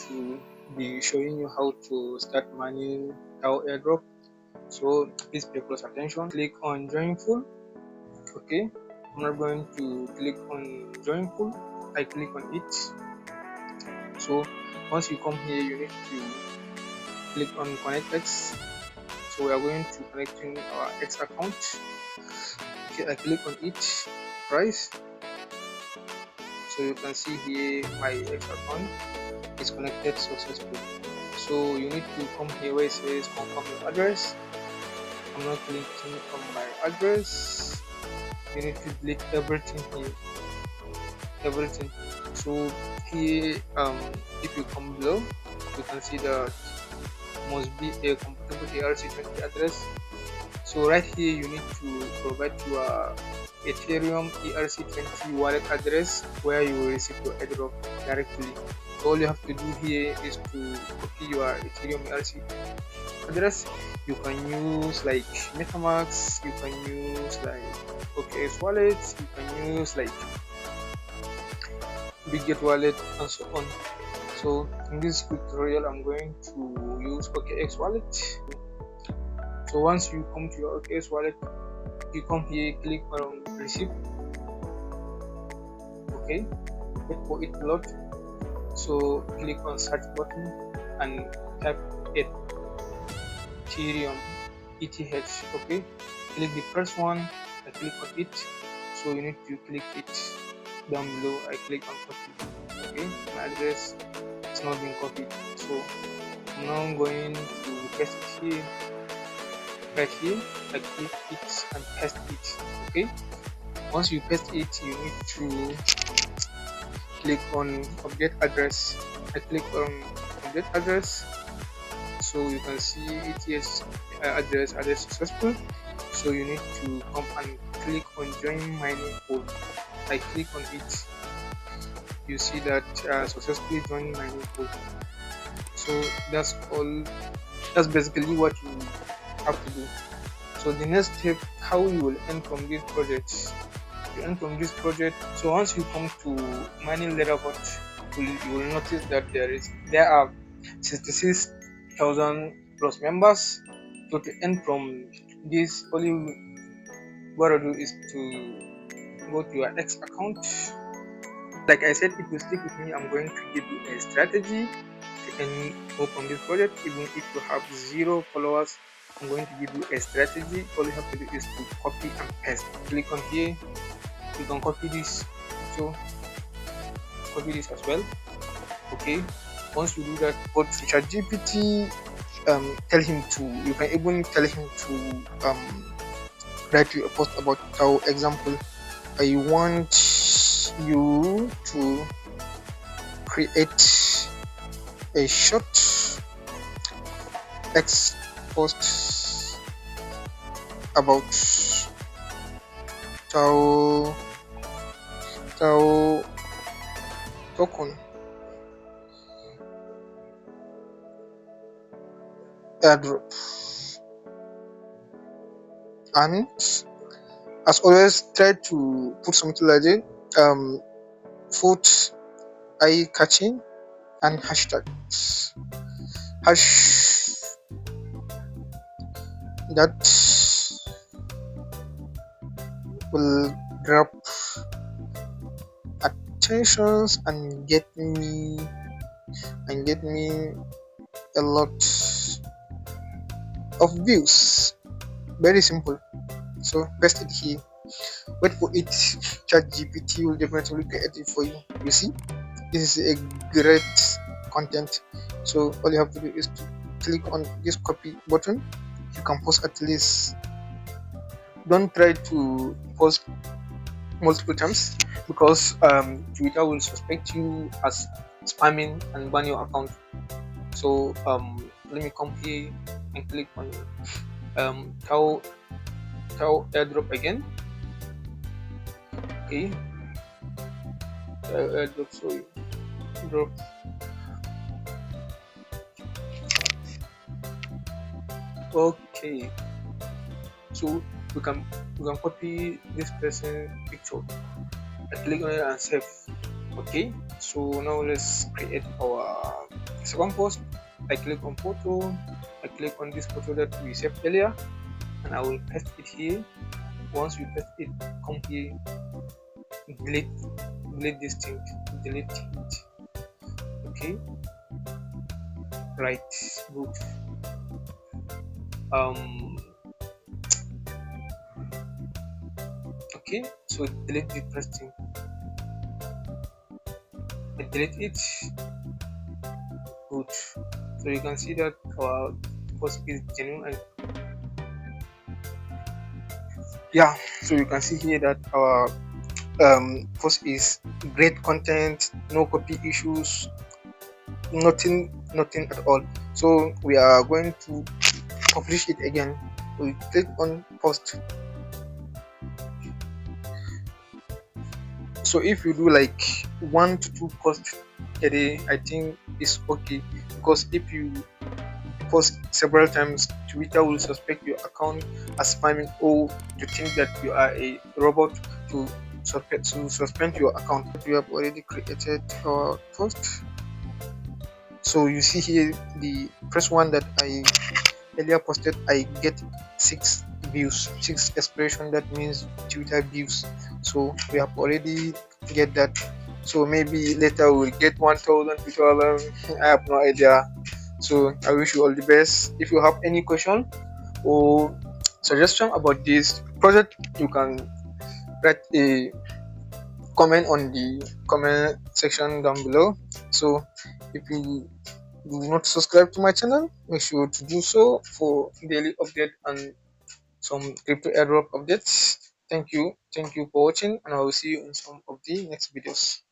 to be showing you how to start managing TAO Airdrop. So please pay close attention. Click on join pool. Okay, I'm not going to click on join pool. I click on it. So once you come here, you need to click on connect X. So we are going to connecting our X account. Okay, I click on it. Price. So you can see here my X account is connected successfully. So you need to come here where it says confirm your address. I'm not clicking on my address. You need to delete everything here. Everything. So here, if you come below, you can see that must be a compatible ERC20 address. So right here, you need to provide your Ethereum ERC20 wallet address where you will receive your airdrop directly. So all you have to do here is to copy your Ethereum ERC address. You can use like MetaMask, you can use like OKX wallet, you can use like Bitget wallet, and so on. So in this quick tutorial, I'm going to use OKX wallet. So once you come to your OKX wallet, you come here, click on receipt. Okay, wait for it to load. So click on search button and type Ethereum ETH. Okay, click the first one and click on it. So you need to click it down below. I click on copy. Okay, my address is not being copied, so I'm now going to paste it here. Right here, I click it and paste it. Okay, once you paste it, you need to click on update address. I click on update address, so you can see ETH address successful. So you need to come and click on join mining pool. I click on it. You see that successfully joined mining pool. So that's all. That's basically what you have to do. So the next step, how you will earn from this project. You earn from this project. So once you come to mining leaderboard, you will notice that there are 66,000 plus members. So to earn from this, all you gotta do is to go to your X account. Like I said, if you stick with me, I'm going to give you a strategy to earn more from this project. Even if you have 0 followers, I'm going to give you a strategy. All you have to do is to copy and paste. Click on here. You can copy this. So copy this as well. Okay. Once you do that, go to ChatGPT. Tell him to. You can even tell him to write you a post about TAO. Example, I want you to create a short text post about TAO token airdrop. And as always, try to put something like it. Put eye-catching and hashtags. That will grab attentions and get me a lot of views. Very simple. So paste it here. Wait for it. ChatGPT will definitely create it for you. You see, this is a great content. So all you have to do is to click on this copy button. You can post at least. Don't try to post multiple times because Twitter will suspect you as spamming and ban your account. So let me come here and click on TAO Airdrop again. Okay, airdrop, sorry, drop. Okay, so we can copy this person picture. I click on it and save. Okay, so now let's create our second post, I click on photo, I click on this photo that we saved earlier, and I will paste it here. Once we paste it, come here, delete delete this thing, delete it. Okay, right, good. um okay, so delete the first thing, I delete it. Good. So you can see that our post is genuine. And yeah, so you can see here that our post is great content, no copy issues, nothing at all. So we are going to publish it again. We click on post. So if you do like 1 to 2 posts a day, I think it's okay, because if you post several times, Twitter will suspect your account as spamming, or to think that you are a robot, to suspend your account. We have already created our post. So you see here the first one that I earlier posted, I get 6 views, 6 expression. That means Twitter views. So we have already get that. So maybe later we'll get 1,000 people. I have no idea. So I wish you all the best. If you have any question or suggestion about this project, you can write a comment on the comment section down below. So if you do not subscribe to my channel, make sure to do so for daily update and some crypto airdrop updates. Thank you for watching, and I will see you in some of the next videos.